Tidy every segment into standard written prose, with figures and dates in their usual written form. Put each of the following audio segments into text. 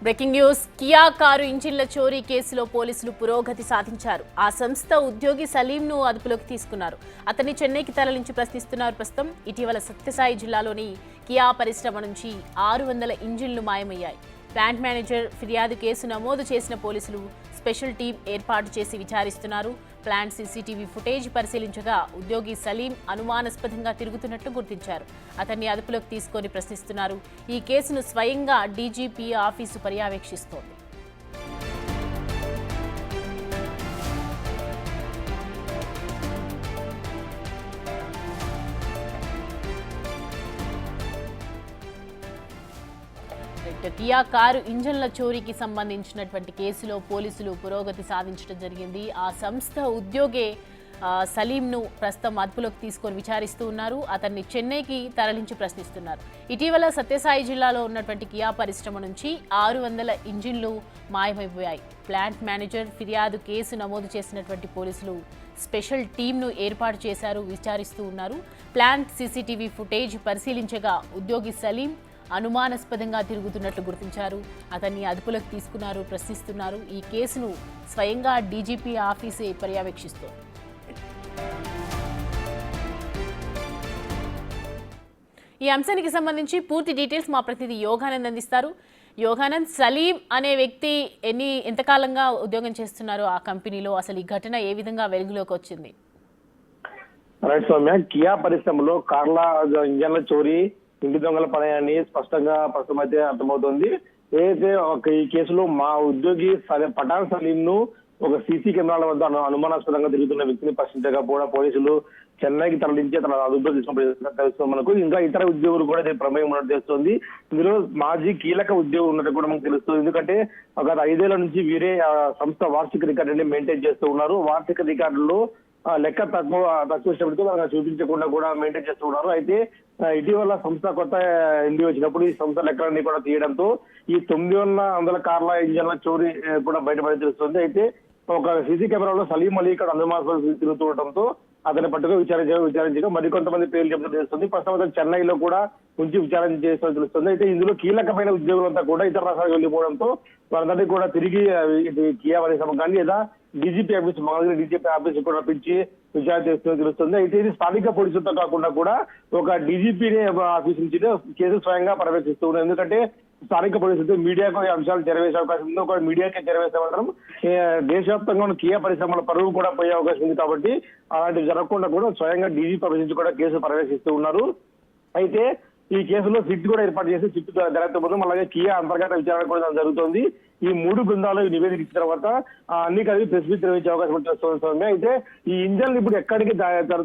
Breaking news. Kia car ఇంజిన్ల చోరీ కేసులో పోలీసులు పురోగతి సాధించారు. ఆ సంస్థ ఉద్యోగి సలీంను అదుపులోకి తీసుకున్నారు. అతన్ని చెన్నైకి తరలించి ప్రశ్నిస్తున్నారు. ప్రస్తుతం ఇటీవల సత్యసాయి జిల్లాలోని కియా పరిశ్రమ నుంచి 600 ఇంజిన్లు మాయమయ్యాయి. ప్లాంట్ మేనేజర్ ఫిర్యాదు కేసు నమోదు చేసిన పోలీసులు స్పెషల్ టీం ఏర్పాటు చేసి విచారిస్తున్నారు. ప్లాంట్ సీసీటీవీ ఫుటేజ్ పరిశీలించగా ఉద్యోగి సలీం అనుమానాస్పదంగా తిరుగుతున్నట్లు గుర్తించారు. అతన్ని అదుపులోకి తీసుకొని ప్రశ్నిస్తున్నారు. ఈ కేసును స్వయంగా డీజీపీ ఆఫీసు పర్యవేక్షిస్తోంది. కియా కారు ఇంజన్ల చోరీకి సంబంధించినటువంటి కేసులో పోలీసులు పురోగతి సాధించడం జరిగింది. ఆ సంస్థ ఉద్యోగే సలీంను ప్రస్తుతం అదుపులోకి తీసుకొని విచారిస్తూ ఉన్నారు. అతన్ని చెన్నైకి తరలించి ప్రశ్నిస్తున్నారు. ఇటీవల సత్యసాయి జిల్లాలో ఉన్నటువంటి కియా పరిశ్రమ నుంచి 600 ఇంజిన్లు మాయమైపోయాయి. ప్లాంట్ మేనేజర్ ఫిర్యాదు కేసు నమోదు చేసినటువంటి పోలీసులు స్పెషల్ టీంను ఏర్పాటు చేశారు, విచారిస్తూ ఉన్నారు. ప్లాంట్ సీసీటీవీ ఫుటేజ్ పరిశీలించగా ఉద్యోగి సలీం అనుమానాస్పదంగా తిరుగుతున్నట్లు గుర్తించారు. అతన్ని అదుపులోకి తీసుకున్నారు, ప్రశ్నిస్తున్నారు. ఈ కేసును స్వయంగా డీజీపీ ఆఫీసే పర్యవేక్షిస్తోంది. ఈ అంశానికి సంబంధించి పూర్తి డీటెయిల్స్ మా ప్రతినిధి యోగానంద్ అందిస్తారు. యోగానంద్, సలీం అనే వ్యక్తి ఎంతకాలంగా ఉద్యోగం చేస్తున్నారు ఆ కంపెనీలో? అసలు ఈ ఘటన ఏ విధంగా వెలుగులోకి వచ్చింది? రైట్ సౌమ్య, కియా పరిశ్రమలో కార్ల ఇంజన్ల చోరీ, ఇంటి దొంగల పనయాన్ని స్పష్టంగా ప్రస్తుతం అయితే అర్థమవుతోంది. ఏదైతే ఈ కేసులో మా ఉద్యోగి పఠాన్ సలీం ను ఒక సీసీ కెమెరాల వద్ద అనుమానాస్పదంగా తిరుగుతున్న వ్యక్తిని ప్రశ్నించగా కూడా పోలీసులు చెన్నైకి తరలించి తన అదుపులో తీసుకున్నప్పుడు తెలుస్తుంది మనకు. ఇంకా ఇతర ఉద్యోగులు కూడా ప్రమేయం ఉన్నట్టు తెలుస్తుంది. ఇందులో మాజీ కీలక ఉద్యోగులు ఉన్నట్టు కూడా మనకు తెలుస్తుంది. ఎందుకంటే గత 5 ఏళ్ల నుంచి వీరే సంస్థ వార్షిక రికార్డుని మెయింటైన్ చేస్తూ ఉన్నారు. వార్షిక రికార్డుల్లో లెక్క తక్కువ ఇచ్చినప్పటికీ మనకు చూపించకుండా కూడా మెయింటైన్ చేస్తూ ఉన్నారు. అయితే ఇటీవల సంస్థ కొత్త ఎండి వచ్చినప్పుడు ఈ సంస్థ లెక్కలన్నీ కూడా తీయడంతో ఈ 900 కార్ల ఇంజన్ల చోరీ కూడా బయటపడి తెలుస్తుంది. అయితే ఒక సీసీ కెమెరాలో సలీం అలీ ఇక్కడ అనుమానాస్పద తిరుగుతుండటంతో అతని పట్టుగా విచారించగా మరికొంతమంది పేర్లు చెప్తూ తెలుస్తుంది. ప్రస్తుతం చెన్నైలో కూడా ఉంచి విచారణ చేస్తూ తెలుస్తుంది. అయితే ఇందులో కీలకమైన ఉద్యోగులంతా కూడా ఇతర రాష్ట్రాలకు వెళ్లిపోవడంతో వారందరినీ కూడా తిరిగి కియా పరిశ్రమ కానీ లేదా DGP office Mangalagiri DGP office కూడా పిలిచి విచారణ చేస్తూ తెలుస్తుంది. అయితే ఇది స్థానిక పోలీసులతో కాకుండా కూడా ఒక డీజీపీ ఆఫీస్ నుంచి కేసు స్వయంగా పర్యవేక్షిస్తూ ఉన్నారు. ఎందుకంటే స్థానిక పోలీసులతో మీడియాకు ఈ అంశాలు చేరవేసే అవకాశం ఉంది. ఒక మీడియాకే చేరవేసే మాత్రం దేశవ్యాప్తంగా ఉన్న కియా పరిశ్రమల పరువు కూడా పోయే అవకాశం ఉంది. కాబట్టి అలాంటివి జరగకుండా కూడా స్వయంగా డీజీపీ ఆఫీస్ నుంచి కూడా కేసు పర్యవేక్షిస్తూ ఉన్నారు. అయితే ఈ కేసులో సిట్ కూడా ఏర్పాటు చేసి సిట్ దర్యాప్తు బృందం అలాగే కియా అంతర్గత విచారణ కూడా జరుగుతోంది. ఈ 3 బృందాలు నివేదిక ఇచ్చిన తర్వాత అన్ని కలిపి ప్రెస్ మీట్ నిర్వహించే అవకాశం ఉంటుంది. అయితే ఈ ఇంజన్లు ఇప్పుడు ఎక్కడికి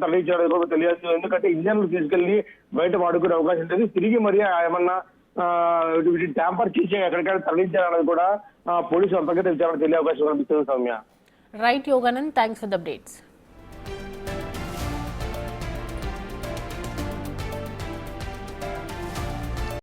తరలించారో తెలియదు. ఎందుకంటే ఇంజన్లు తీసుకెళ్లి బయట వాడుకునే అవకాశం లేదు. తిరిగి మరి ఏమన్నా ట్యాంపర్ చేసి ఎక్కడికైనా తరలించారన్నది కూడా పోలీసు అంతర్గత విచారణ తెలియ అవకాశం కనిపిస్తుంది. Soumya. Right Yoganand, thanks for the updates.